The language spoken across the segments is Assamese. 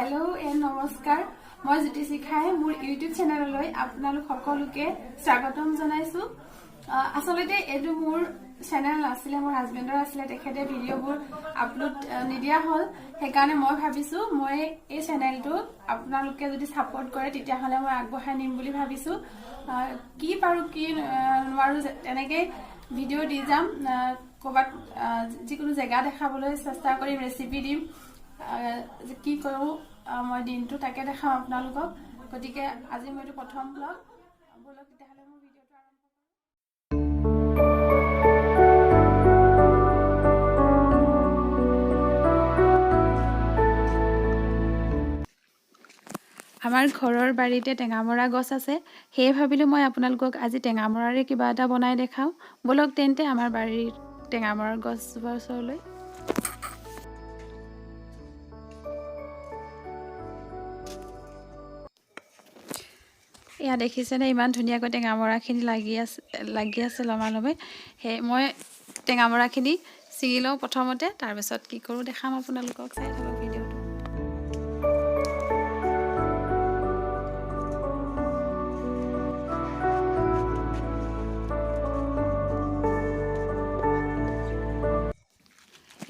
हेलो एंड नमस्कार मैं ज्योति शिखाई मोर यूट्यूब चैनल आपनालोक सकलोके स्वागतम जनाइछु। आसलते एदु मोर चैनल नाছিলে मोर हाजबेंडर आছিলে तेखेते भिडिओबोर अपलोड निदिया हल हेकाने মই ভাবিছো মই এই চ্যানেলটো आपनालोके যদি সাপোর্ট কৰে তেতিয়া হলে মই আগবঢ়াই নিম বুলি ভাবিছো। কি পাৰো কি নোৱাৰো এনেকে ভিডিও দি যাম কবাত যিকোনো জায়গা দেখাবলৈ চেষ্টা কৰিম ৰেচিপি দিম কি কৰো মই দিনটো তাকে দেখাম আপোনালোকক। গতিকে আজি মই এইটো প্ৰথম ব্লগ বলক তেতিয়া হলে মই ভিডিওটো আৰম্ভ আমাৰ ঘৰৰ বাৰীতে টেঙামৰা গছ আছে সেই ভাবিলো মই আপোনালোকক আজি টেঙামৰাৰে কিবা এটা বনাই দেখাও। বলক তেন্তে আমাৰ বাৰীৰ টেঙামৰাৰ গছজোপাৰ ওচৰলৈ। ইয়া দেখিছেনে ইমান ধুনীয়াকৈ টেঙামৰাখিনি লাগি আছে লমালমে। সেই মই টেঙামৰাখিনি ছিঙি লওঁ প্ৰথমতে, তাৰপিছত কি কৰোঁ দেখাম আপোনালোকক। চাই থাকক ভিডিঅ'টো।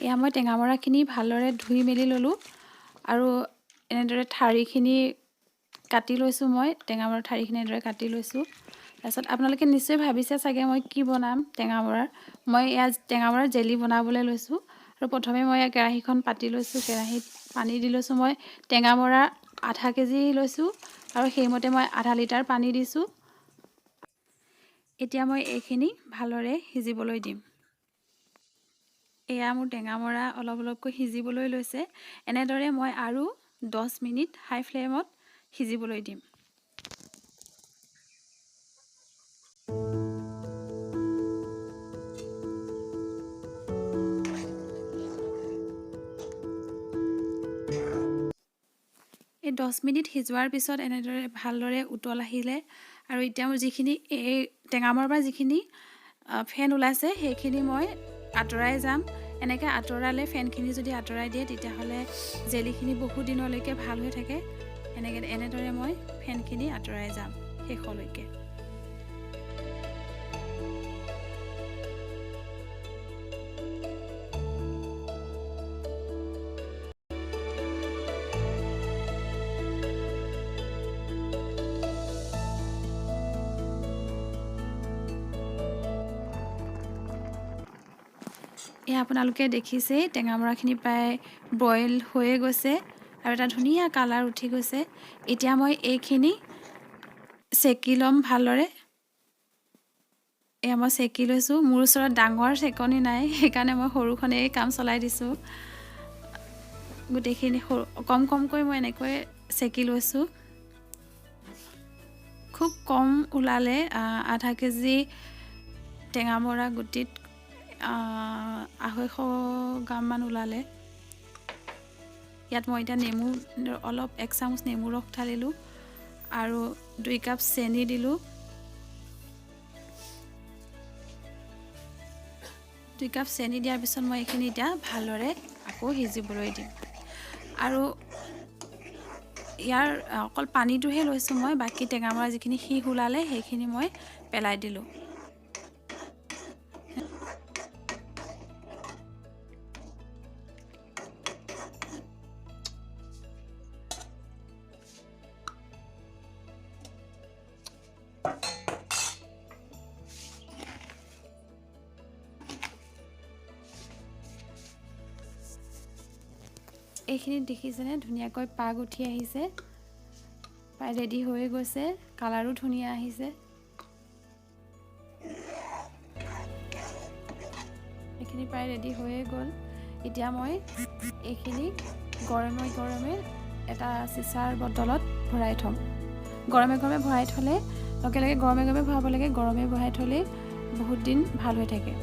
এয়া মই টেঙামৰাখিনি ভালদৰে ধুই মেলি ল'লোঁ আৰু এনেদৰে ঠাৰিখিনি কাটি লৈছোঁ। মই টেঙামৰাৰ ঠাৰিখিনি এনেদৰে কাটি লৈছোঁ। তাৰপিছত আপোনালোকে নিশ্চয় ভাবিছে চাগে মই কি বনাম টেঙামৰাৰ। মই এয়া টেঙামৰাৰ জেলি বনাবলৈ লৈছোঁ আৰু প্ৰথমে মই কেৰাহীখন পাতি লৈছোঁ। কেৰাহীত পানী দি লৈছোঁ। মই টেঙামৰা আধা কেজি লৈছোঁ আৰু সেইমতে মই আধা লিটাৰ পানী দিছোঁ। এতিয়া মই এইখিনি ভালদৰে সিজিবলৈ দিম। এয়া মোৰ টেঙামৰা অলপ অলপকৈ সিজিবলৈ লৈছে। এনেদৰে মই আৰু 10 মিনিট হাই ফ্লেমত সিজিবলৈ দিম। এই 10 মিনিট সিজোৱাৰ পিছত এনেদৰে ভালদৰে উতল আহিলে আৰু এতিয়া মোৰ যিখিনি এই টেঙামৰাৰ পৰা যিখিনি ফেন ওলাইছে সেইখিনি মই আঁতৰাই যাম। এনেকৈ আঁতৰালে ফেনখিনি যদি আঁতৰাই দিয়ে তেতিয়াহ'লে জেলিখিনি বহু দিনলৈকে ভাল হৈ থাকে। এনেদৰে মই ফেনখিনি আঁতৰাই যাম শেষলৈকে। এয়া আপোনালোকে দেখিছেই টেঙামৰাখিনি প্ৰায় বইল হৈয়ে গৈছে আৰু এটা ধুনীয়া কালাৰ উঠি গৈছে। এতিয়া মই এইখিনি চেকি ল'ম ভালদৰে। এয়া মই চেকি লৈছোঁ। মোৰ ওচৰত ডাঙৰ চেকনি নাই সেইকাৰণে মই সৰুখনেই কাম চলাই দিছোঁ। গোটেইখিনি কম কমকৈ মই এনেকৈ চেকি লৈছোঁ। খুব কম ওলালে আধা কেজি টেঙামৰা গুটিত 250 গ্ৰামমান ওলালে। ইয়াত মই এতিয়া নেমু অলপ 1 চামুচ নেমু ৰস ঢালিলোঁ আৰু 2 কাপ চেনি দিলোঁ। 2 কাপ চেনি দিয়াৰ পিছত মই এইখিনি এতিয়া ভালদৰে আকৌ সিজিবলৈ দিম। আৰু ইয়াৰ অকল পানীটোহে লৈছোঁ মই, বাকী টেঙামৰা যিখিনি সীহ ওলালে সেইখিনি মই পেলাই দিলোঁ। এইখিনি দেখিছেনে ধুনীয়াকৈ পাগ উঠি আহিছে, প্ৰায় ৰেডি হৈ গৈছে। কালাৰো ধুনীয়া আহিছে। এইখিনি প্ৰায় ৰেডি হৈয়ে গ'ল। এতিয়া মই এইখিনি গৰমে গৰমে এটা চিচাৰ বটলত ভৰাই থ'ম। গৰমে গৰমে ভৰাই থ'লে লগে লগে গৰমে গৰমে ভৰাব লাগে। গৰমে ভৰাই থ'লে বহুত দিন ভাল হৈ থাকে।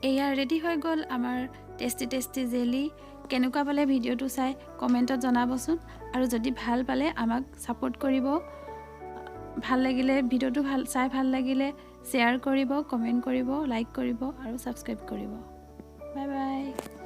এয়া ৰেডি হৈ গ'ল আমাৰ টেষ্টি জেলি। কেনেকুৱা পালে ভিডিঅ'টো চাই কমেণ্টত জনাবচোন আৰু যদি ভাল পালে আমাক ছাপোৰ্ট কৰিব। ভাল লাগিলে ভিডিঅ'টো ভাল লাগিলে শ্বেয়াৰ কৰিব, কমেণ্ট কৰিব, লাইক কৰিব আৰু ছাবস্ক্ৰাইব কৰিব। Bye bye.